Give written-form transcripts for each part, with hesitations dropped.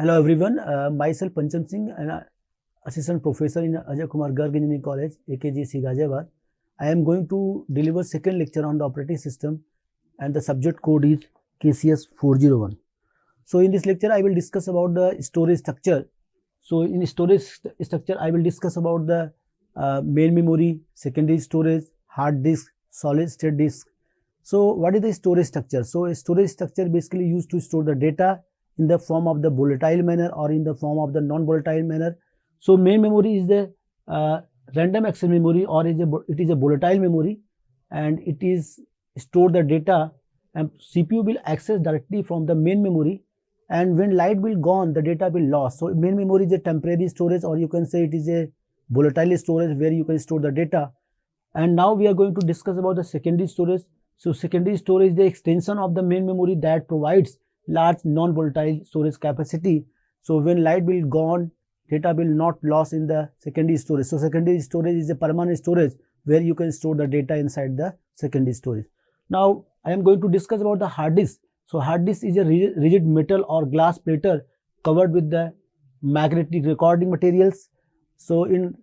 Hello everyone, myself Pancham Singh, an assistant professor in Ajay Kumar Garg Engineering College, AKGC Ghaziabad. I am going to deliver second lecture on the operating system and the subject code is KCS 401. So in this lecture I will discuss about the storage structure. So in storage structure I will discuss about the main memory, secondary storage, hard disk, solid state disk. So what is the storage structure? So a storage structure basically used to store the data in the form of the volatile manner or in the form of the non-volatile manner. So main memory is the random access memory, or it is a volatile memory, and it is store the data, and CPU will access directly from the main memory, and when light will gone the data will lost. So main memory is a temporary storage, or you can say it is a volatile storage where you can store the data. And now we are going to discuss about the secondary storage. So secondary storage is the extension of the main memory that provides large non-volatile storage capacity. So when light will gone, data will not lost in the secondary storage. So secondary storage is a permanent storage where you can store the data inside the secondary storage. Now I am going to discuss about the hard disk. So hard disk is a rigid metal or glass platter covered with the magnetic recording materials. So in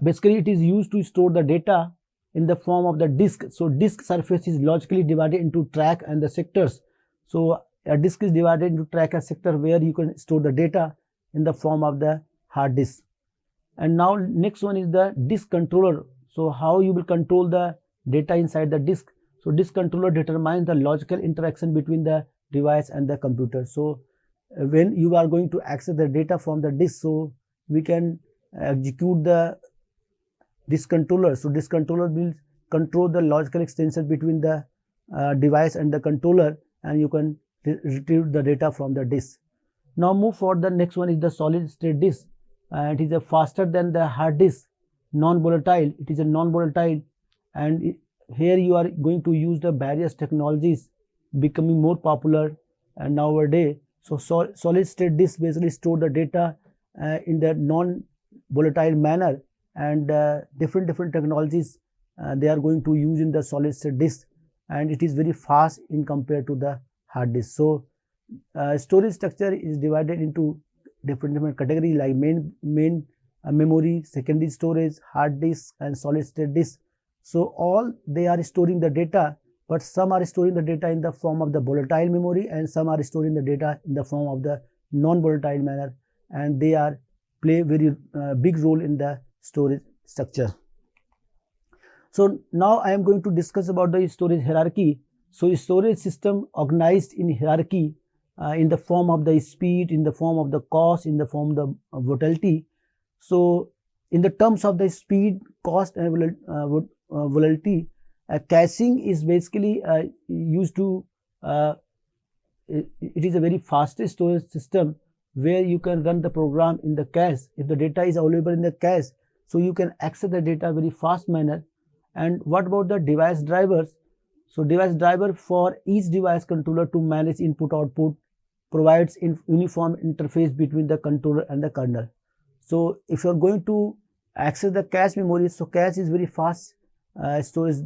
basically it is used to store the data in the form of the disk. So disk surface is logically divided into track and the sectors. So a disk is divided into track and sector where you can store the data in the form of the hard disk. And now next one is the disk controller. So how you will control the data inside the disk. So disk controller determines the logical interaction between the device and the computer. So when you are going to access the data from the disk, so we can execute the disk controller. So disk controller will control the logical extension between the device and the controller, and you can retrieve the data from the disk. Now move forward. The next one is the solid state disk, and it is a faster than the hard disk, non-volatile. It is a non-volatile, and here you are going to use the various technologies becoming more popular and nowadays. So solid state disk basically store the data in the non-volatile manner, and different technologies they are going to use in the solid state disk, and it is very fast in compared to the hard disk. So storage structure is divided into different categories like main memory, secondary storage, hard disk, and solid state disk. So all they are storing the data, but some are storing the data in the form of the volatile memory, and some are storing the data in the form of the non-volatile manner, and they are play very big role in the storage structure. So now I am going to discuss about the storage hierarchy. So storage system organized in hierarchy in the form of the speed, in the form of the cost, in the form of the volatility. So in the terms of the speed, cost, and volatility, caching is basically used to it is a very fastest storage system where you can run the program in the cache. If the data is available in the cache, so you can access the data very fast manner. And what about the device drivers? So device driver for each device controller to manage input output provides uniform interface between the controller and the kernel. So if you are going to access the cache memory, so cache is very fast storage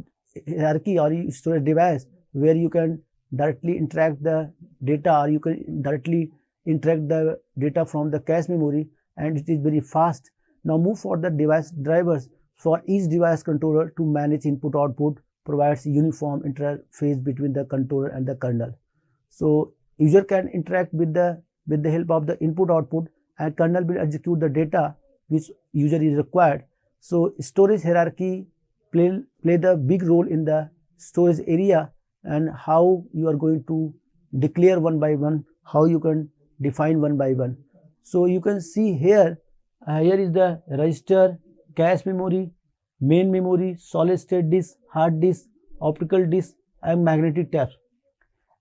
hierarchy or storage device where you can directly interact the data, or you can directly interact the data from the cache memory, and it is very fast. Now move for the device drivers for each device controller to manage input output provides uniform interface between the controller and the kernel. So user can interact with the help of the input output, and kernel will execute the data which user is required. So storage hierarchy play the big role in the storage area, and how you are going to declare one by one, how you can define one by one. So you can see here, here is the register, cache memory, main memory, solid state disk, hard disk, optical disk, and magnetic tape.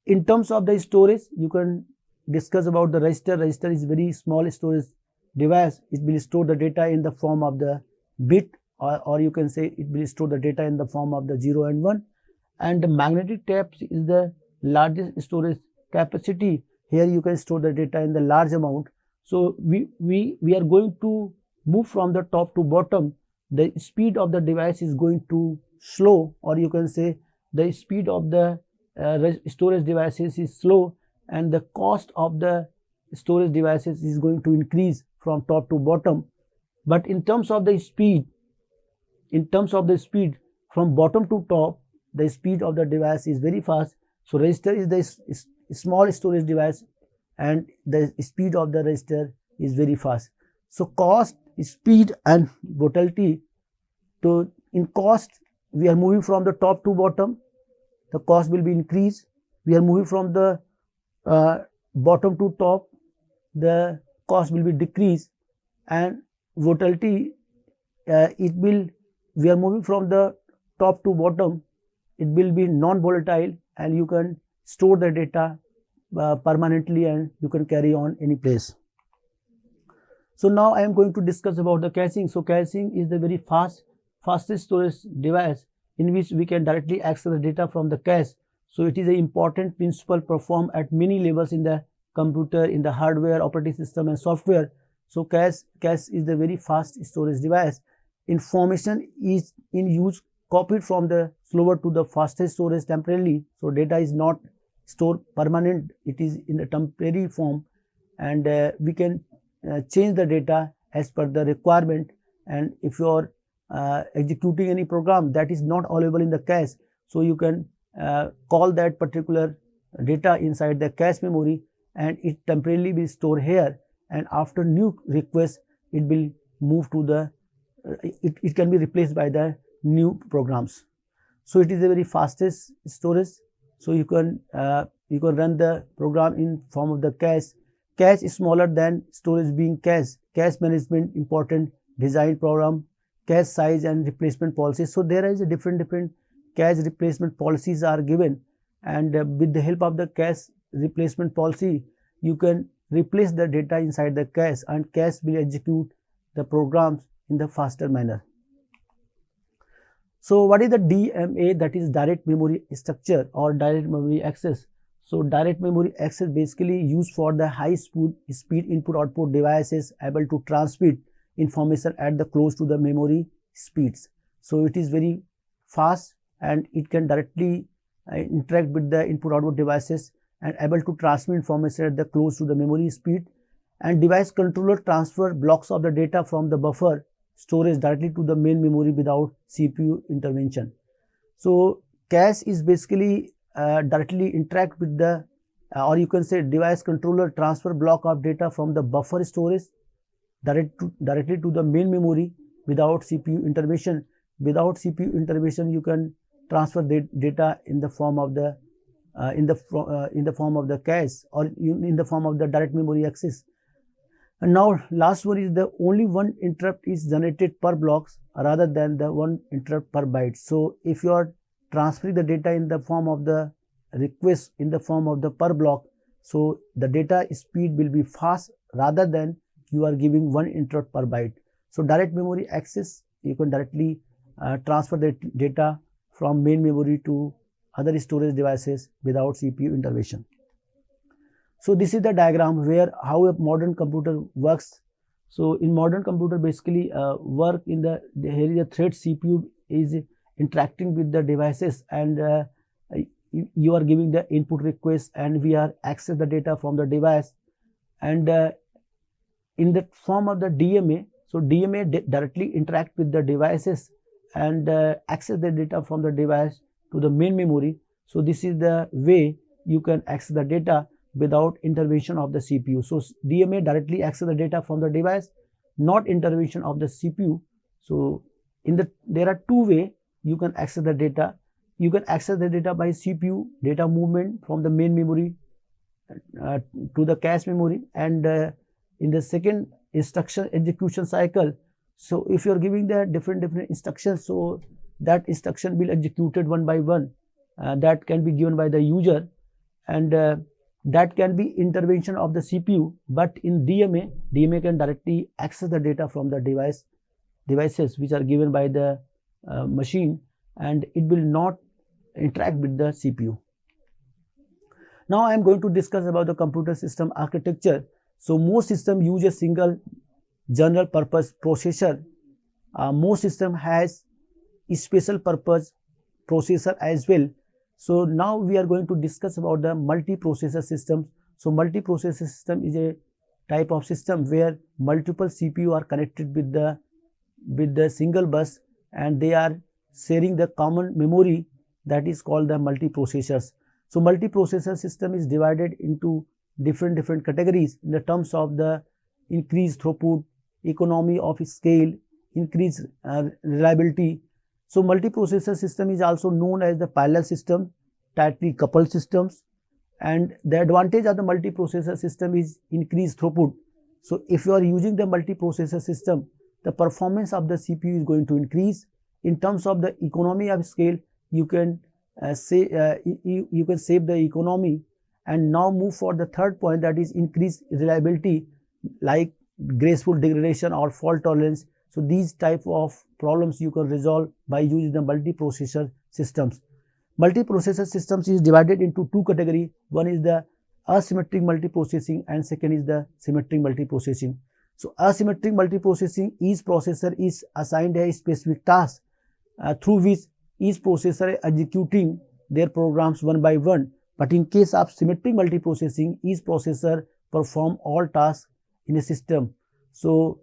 In terms of the storage, you can discuss about the register. Register is very small storage device. It will store the data in the form of the bit, or you can say it will store the data in the form of the 0 and 1. And the magnetic tape is the largest storage capacity. Here you can store the data in the large amount. So we are going to move from the top to bottom. The speed of the device is going to slow, or you can say the speed of the storage devices is slow, and the cost of the storage devices is going to increase from top to bottom, but in terms of the speed, from bottom to top, the speed of the device is very fast. So register is the small storage device and the speed of the register is very fast. So cost, speed and volatility. So in cost, we are moving from the top to bottom, the cost will be increased. We are moving from the bottom to top, the cost will be decreased. And volatility, we are moving from the top to bottom, it will be non-volatile and you can store the data permanently and you can carry on any place. So now I am going to discuss about the caching. So caching is the very fastest storage device in which we can directly access the data from the cache. So it is an important principle performed at many levels in the computer, in the hardware, operating system and software. So cache is the very fast storage device. Information is in use copied from the slower to the fastest storage temporarily. So data is not stored permanent, it is in the temporary form, and we can change the data as per the requirement. And if you are executing any program that is not available in the cache, so you can call that particular data inside the cache memory and it temporarily will store here, and after new request it will move to the it can be replaced by the new programs. So it is a very fastest storage. So you can run the program in form of the cache. Cache is smaller than storage being cache. Cache management important design program, cache size and replacement policies. So there is a different cache replacement policies are given, and with the help of the cache replacement policy, you can replace the data inside the cache and cache will execute the programs in the faster manner. So what is the DMA? That is direct memory structure or direct memory access. So direct memory access basically used for the high speed input output devices able to transmit information at the close to the memory speeds. So it is very fast and it can directly interact with the input output devices and able to transmit information at the close to the memory speed. And device controller transfer blocks of the data from the buffer storage directly to the main memory without CPU intervention. So cache is basically directly interact with the or you can say device controller transfer block of data from the buffer storage directly to the main memory without CPU intervention. Without CPU intervention, you can transfer the data in the form of the in the form of the cache or in the form of the direct memory access. And now last one is the only one interrupt is generated per blocks rather than the one interrupt per byte. So if you are transferring the data in the form of the request in the form of the per block, so the data speed will be fast rather than you are giving one interrupt per byte. So direct memory access, you can directly transfer the data from main memory to other storage devices without CPU intervention. So this is the diagram where how a modern computer works. So in modern computer basically work in the here is a thread CPU is interacting with the devices and you are giving the input request and we are access the data from the device, and in the form of the DMA. So DMA directly interact with the devices and access the data from the device to the main memory. So this is the way you can access the data without intervention of the CPU. So DMA directly access the data from the device, not intervention of the CPU. So there are two ways you can access the data. You can access the data by CPU data movement from the main memory to the cache memory, and in the second instruction execution cycle. So if you are giving the different instructions, so that instruction will executed one by one. That can be given by the user, and that can be intervention of the CPU. But in DMA can directly access the data from the devices which are given by the machine, and it will not interact with the CPU. Now I am going to discuss about the computer system architecture. So most systems use a single general purpose processor. Most system has a special purpose processor as well. So now we are going to discuss about the multi-processor systems. So multiprocessor system is a type of system where multiple CPU are connected with the single bus, and they are sharing the common memory, that is called the multiprocessors. So multiprocessor system is divided into different categories in the terms of the increased throughput, economy of scale, increased reliability. So multiprocessor system is also known as the parallel system, tightly coupled systems, and the advantage of the multiprocessor system is increased throughput. So if you are using the multiprocessor system, the performance of the CPU is going to increase. In terms of the economy of scale, you can you can save the economy. And now move for the third point, that is increased reliability, like graceful degradation or fault tolerance. So these type of problems you can resolve by using the multiprocessor systems. Multiprocessor systems is divided into two categories. One is the asymmetric multiprocessing and second is the symmetric multiprocessing. So asymmetric multiprocessing, each processor is assigned a specific task through which each processor is executing their programs one by one. But in case of symmetric multiprocessing, each processor perform all tasks in a system. So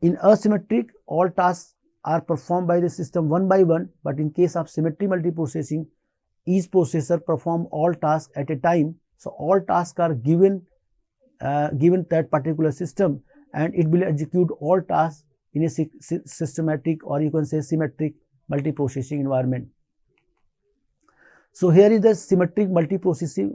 in asymmetric, all tasks are performed by the system one by one, but in case of symmetric multiprocessing, each processor perform all tasks at a time. So all tasks are given that particular system, and it will execute all tasks in a systematic, or you can say symmetric multiprocessing environment. So here is the symmetric multiprocessing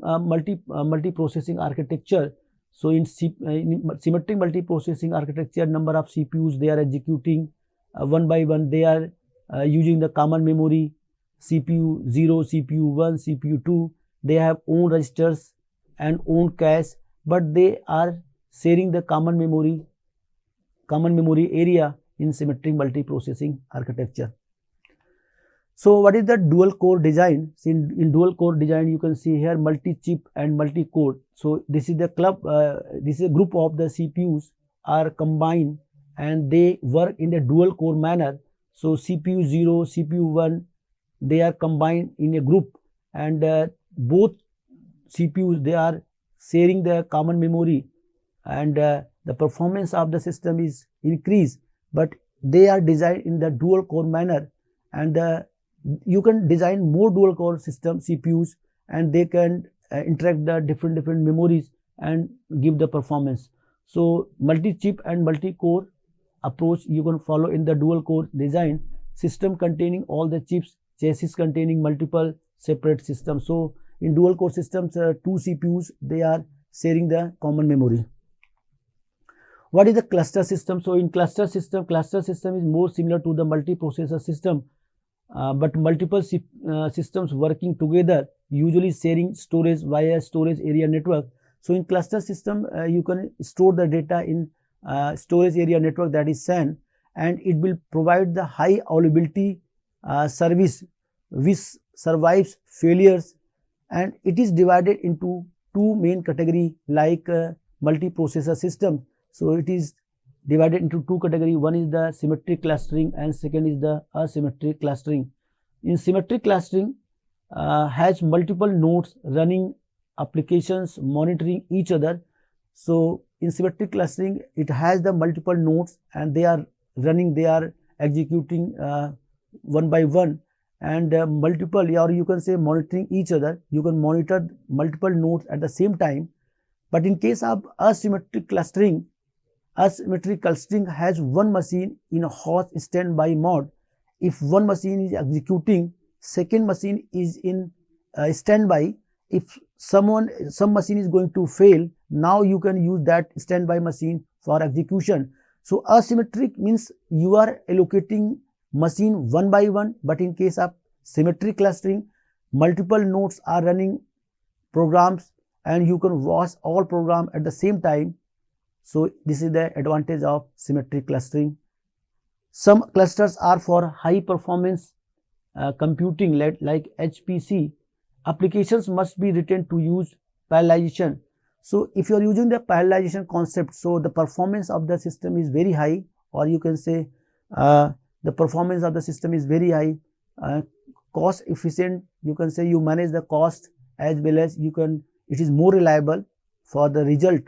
architecture. So in symmetric multiprocessing architecture, number of CPUs they are executing one by one. They are using the common memory, CPU 0, CPU 1, CPU 2. They have own registers and own cache, but they are sharing the common memory area in symmetric multiprocessing architecture. So what is the dual core design? So in dual core design, you can see here multi-chip and multi-core. So this is the this is a group of the CPUs are combined and they work in a dual core manner. So CPU 0, CPU 1, they are combined in a group, and both CPUs, they are sharing the common memory, and the performance of the system is increased, but they are designed in the dual core manner, and you can design more dual core system CPUs, and they can interact the different memories and give the performance. So multi-chip and multi-core approach you can follow in the dual core design system containing all the chips, chassis containing multiple separate systems. So in dual core systems, two CPUs, they are sharing the common memory. What is the cluster system? So in cluster system is more similar to the multiprocessor system, but multiple systems working together, usually sharing storage via storage area network. So in cluster system, you can store the data in storage area network, that is SAN, and it will provide the high availability service which survives failures, and it is divided into two main category like multiprocessor system. So it is divided into two category. One is the symmetric clustering and second is the asymmetric clustering. In symmetric clustering has multiple nodes running applications monitoring each other. So in symmetric clustering, it has the multiple nodes and they are running, they are executing one by one, and multiple, or you can say monitoring each other. You can monitor multiple nodes at the same time. But in case of asymmetric clustering has one machine in a hot standby mode. If one machine is executing, second machine is in standby. If some machine is going to fail, now you can use that standby machine for execution. So asymmetric means you are allocating machine one by one, but in case of symmetric clustering, multiple nodes are running programs and you can watch all programs at the same time. So this is the advantage of symmetric clustering. Some clusters are for high performance computing like HPC. Applications must be written to use parallelization. So if you are using the parallelization concept, so the performance of the system is very high, or you can say the performance of the system is very high, cost efficient. You can say you manage the cost as well as it is more reliable. for the result,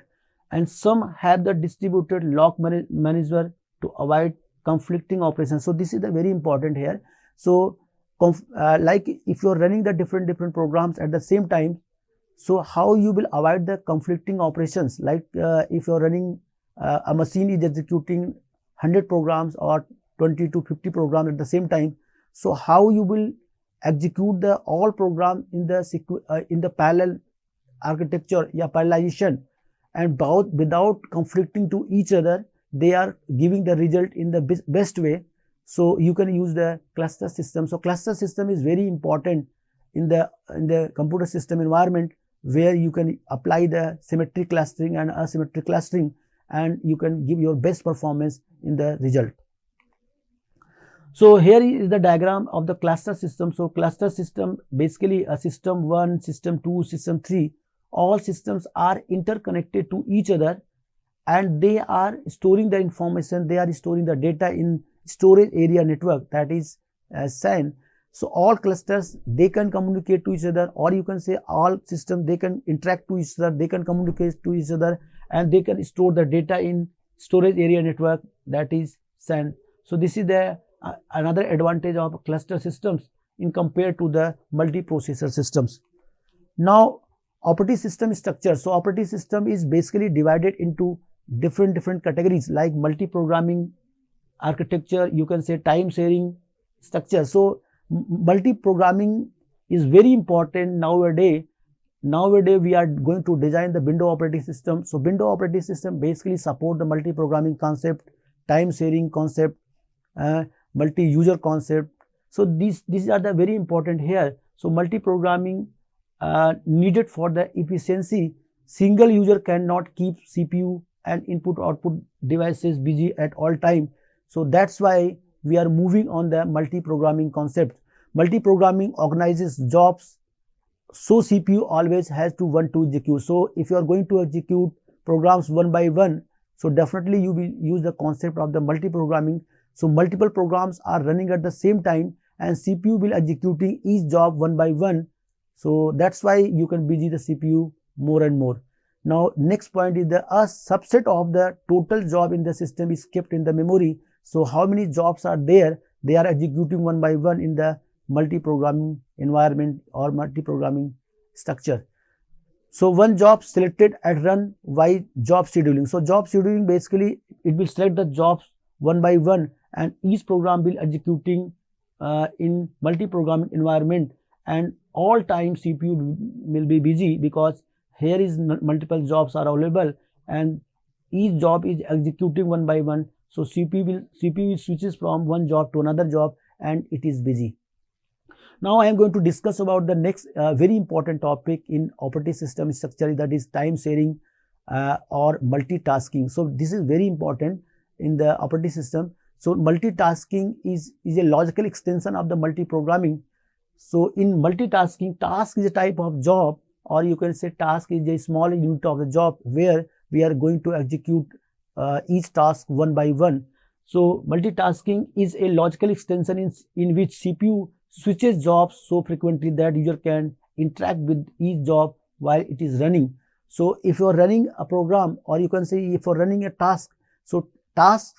and some have the distributed lock manager to avoid conflicting operations. So this is the very important here. So like if you're running the different programs at the same time, so how you will avoid the conflicting operations, like if you're running a machine is executing 100 programs or 20 to 50 programs at the same time, so how you will execute the all program in the parallel architecture, parallelization, and both without conflicting to each other, they are giving the result in the best way. So you can use the cluster system. So cluster system is very important in the computer system environment, where you can apply the symmetric clustering and asymmetric clustering, and you can give your best performance in the result. So here is the diagram of the cluster system. So cluster system, basically a system 1, system 2, system 3, all systems are interconnected to each other, and they are storing the information, they are storing the data in storage area network, that is SAN. So all clusters, they can communicate to each other, or you can say all systems, they can interact to each other, they can communicate to each other, and they can store the data in storage area network, that is SAN. So this is the another advantage of cluster systems in compared to the multiprocessor systems. Now operating system structure. So operating system is basically divided into different categories, like multi-programming architecture, you can say time sharing structure. So multi-programming is very important nowadays. Nowadays we are going to design the Windows operating system. So Windows operating system basically support the multi-programming concept, time sharing concept, multi-user concept. So these are the very important here. So multi-programming needed for the efficiency. Single user cannot keep CPU and input-output devices busy at all time. So that's why we are moving on the multi-programming concept. Multi-programming organizes jobs, so CPU always has to want to execute. So if you are going to execute programs one by one, so definitely you will use the concept of the multi-programming. So multiple programs are running at the same time, and CPU will executing each job one by one. So that's why you can busy the CPU more and more. Now next point is a subset of the total job in the system is kept in the memory. So how many jobs are there? They are executing one by one in the multi-programming environment or multi-programming structure. So one job selected at run by job scheduling. So job scheduling, basically it will select the jobs one by one, and each program will executing in multi-programming environment, and all time CPU will be busy, because here is multiple jobs are available and each job is executing one by one. So CPU switches from one job to another job and it is busy. Now I am going to discuss about the next very important topic in operating system structure, that is time sharing or multitasking. So this is very important in the operating system. So multitasking is a logical extension of the multi-programming. So in multitasking, task is a type of job, or you can say task is a small unit of the job where we are going to execute each task one by one. So multitasking is a logical extension in which CPU switches jobs so frequently that user can interact with each job while it is running. So if you are running a program, or you can say if you are running a task, so task,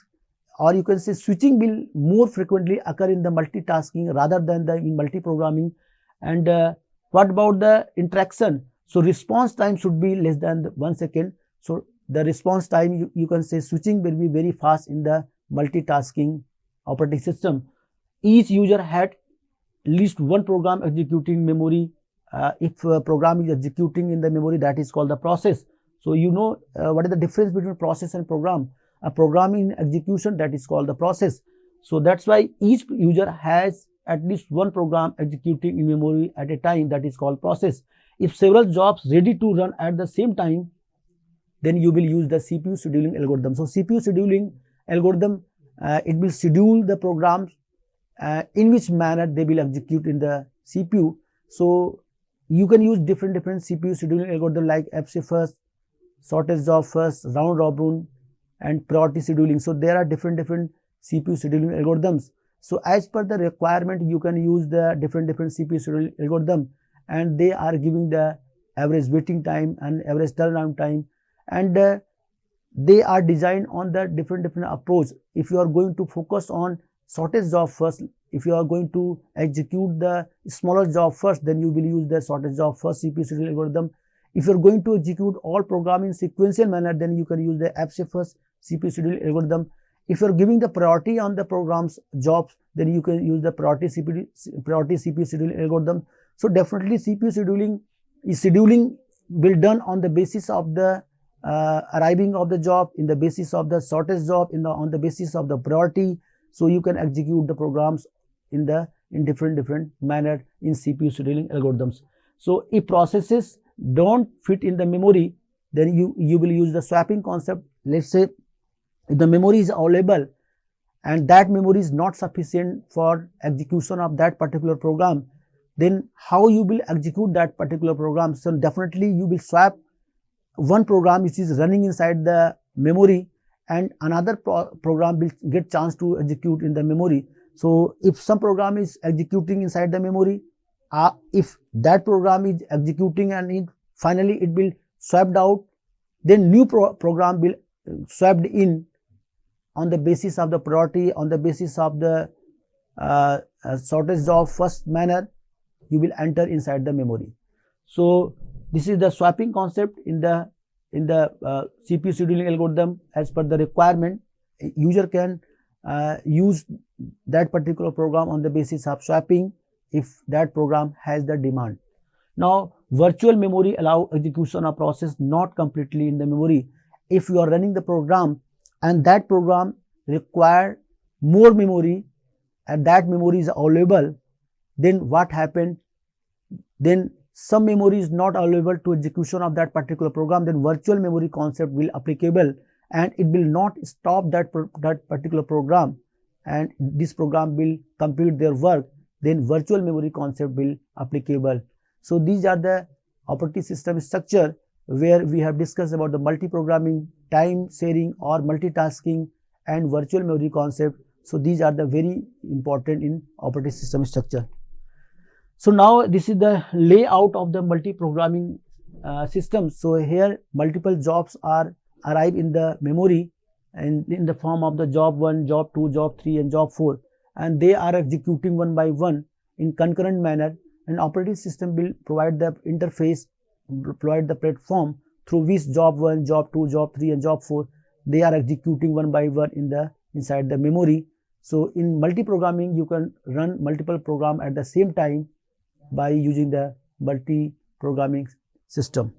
or you can say switching will more frequently occur in the multitasking rather than in multi-programming. And what about the interaction? So response time should be less than 1 second. So the response time, you can say switching will be very fast in the multitasking operating system. Each user had at least one program executing memory. If a program is executing in the memory, that is called the process. So you know what is the difference between process and program? A program in execution, that is called the process. So that's why each user has at least one program executing in memory at a time, that is called process. If several jobs ready to run at the same time, then you will use the CPU scheduling algorithm. So CPU scheduling algorithm, it will schedule the programs in which manner they will execute in the CPU. So you can use different CPU scheduling algorithm like FCFS first, shortest job first, round robin, and priority scheduling. So there are different CPU scheduling algorithms. So as per the requirement, you can use the different CPU scheduling algorithm, and they are giving the average waiting time and average turnaround time, and they are designed on the different approach. If you are going to focus on shortest job first, if you are going to execute the smaller job first, then you will use the shortest job first CPU scheduling algorithm. If you are going to execute all program in sequential manner, then you can use the APSEF first CPU scheduling algorithm. If you are giving the priority on the program's jobs, then you can use the priority CPU scheduling algorithm. So definitely scheduling will done on the basis of the arriving of the job, in the basis of the shortest job, on the basis of the priority. So you can execute the programs in different manner in CPU scheduling algorithms. So if processes don't fit in the memory, then you will use the swapping concept. Let's say if the memory is available and that memory is not sufficient for execution of that particular program, then how you will execute that particular program? So definitely you will swap one program which is running inside the memory and another program will get chance to execute in the memory. So if some program is executing inside the memory, if that program is executing and finally it will swapped out, then new program will swapped in on the basis of the priority, on the basis of the shortest job first manner, you will enter inside the memory. So this is the swapping concept in the CPU scheduling algorithm. As per the requirement, user can use that particular program on the basis of swapping if that program has the demand. Now, virtual memory allow execution of process not completely in the memory. If you are running the program and that program require more memory and that memory is available, then what happened? Then some memory is not available to execution of that particular program, then virtual memory concept will applicable and it will not stop that particular program and this program will complete their work, then virtual memory concept will applicable. So these are the operating system structure where we have discussed about the multi-programming, time sharing or multitasking and virtual memory concept. So these are the very important in operating system structure. So now this is the layout of the multi-programming system. So here multiple jobs arrive in the memory and in the form of the job 1, job 2, job 3 and job 4, and they are executing one by one in concurrent manner, and operating system will provide the interface, provide the platform through which job 1, job 2, job 3 and job 4 they are executing one by one inside the memory. So in multi-programming you can run multiple program at the same time by using the multi-programming system.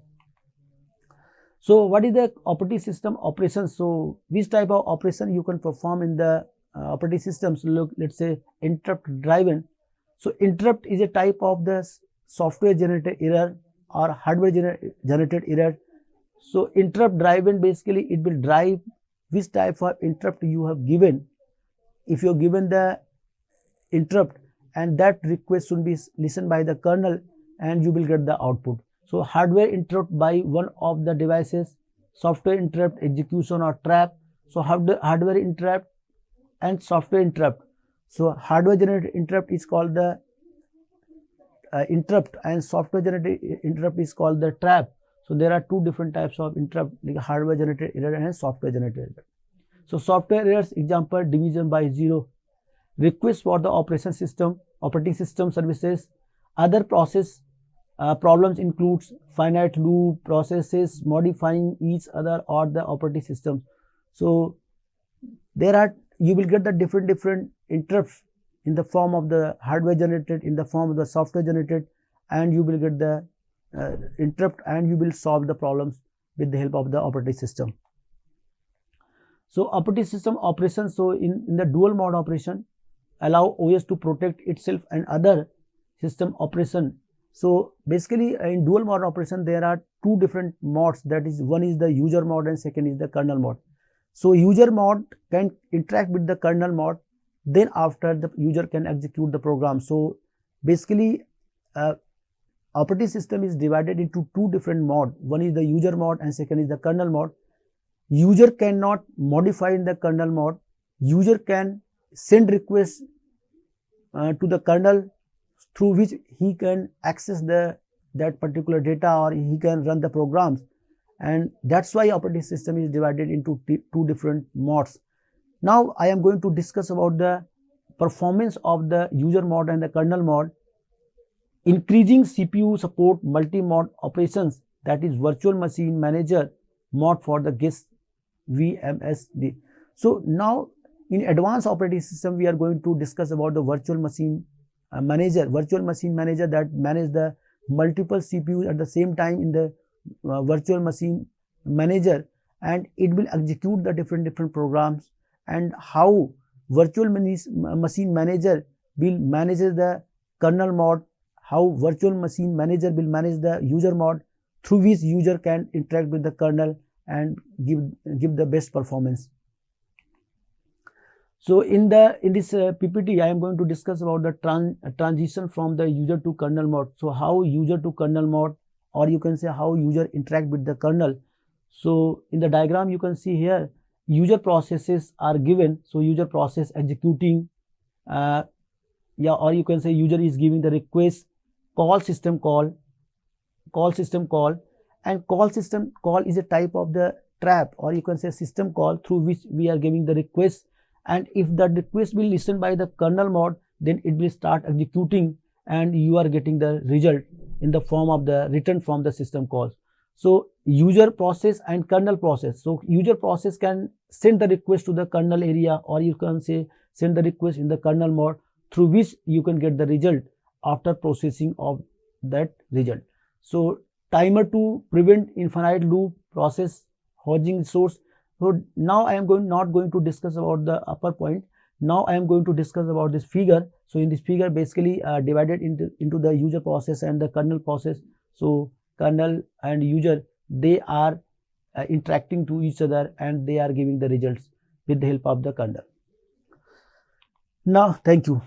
So what is the operating system operation? So which type of operation you can perform in the operating system? So look, let's say interrupt driven. So interrupt is a type of the software generated error or hardware generated error. So interrupt driven, basically it will drive which type of interrupt you have given. If you have given the interrupt and that request should be listened by the kernel and you will get the output. So hardware interrupt by one of the devices, software interrupt, execution or trap. So hardware interrupt and software interrupt. So hardware generated interrupt is called the interrupt and software generated interrupt is called the trap. So there are two different types of interrupt, like hardware generated error and software generated error. So software errors, example, division by 0, request for the operating system services. Other process problems includes finite loop processes modifying each other or the operating system. So you will get the different interrupts in the form of the hardware generated, in the form of the software generated, and you will get the interrupt and you will solve the problems with the help of the operating system. So operating system operation, so in the dual mode operation allow OS to protect itself and other system operation. So basically in dual mode operation there are two different modes, that is one is the user mode and second is the kernel mode. So user mode can interact with the kernel mode, then after the user can execute the program. So basically operating system is divided into two different modes. One is the user mode and second is the kernel mode. User cannot modify in the kernel mode. User can send requests to the kernel through which he can access the that particular data, or he can run the programs. And that's why operating system is divided into two different modes. Now I am going to discuss about the performance of the user mode and the kernel mode. Increasing CPU support multi-mode operations, that is virtual machine manager mode for the GISC VMSD. So now in advanced operating system we are going to discuss about the virtual machine manager that manage the multiple CPUs at the same time in the virtual machine manager, and it will execute the different programs, and how virtual machine manager will manage the kernel mode, how virtual machine manager will manage the user mode, through which user can interact with the kernel and give the best performance. So in this PPT, I am going to discuss about the transition from the user to kernel mode. So how user to kernel mode, or you can say how user interact with the kernel. So in the diagram you can see here, user processes are given. So user process executing, or you can say user is giving the request, call system call, and call system call is a type of the trap, or you can say system call, through which we are giving the request, and if the request will listen by the kernel mode, then it will start executing, and you are getting the result in the form of the return from the system calls. So user process and kernel process. So user process can send the request to the kernel area, or you can say send the request in the kernel mode, through which you can get the result after processing of that result. So timer to prevent infinite loop process hogging resource. So now I am not going to discuss about the upper point. Now I am going to discuss about this figure. So in this figure, basically divided into the user process and the kernel process. So kernel and user, they are interacting to each other, and they are giving the results with the help of the kernel. Now, thank you.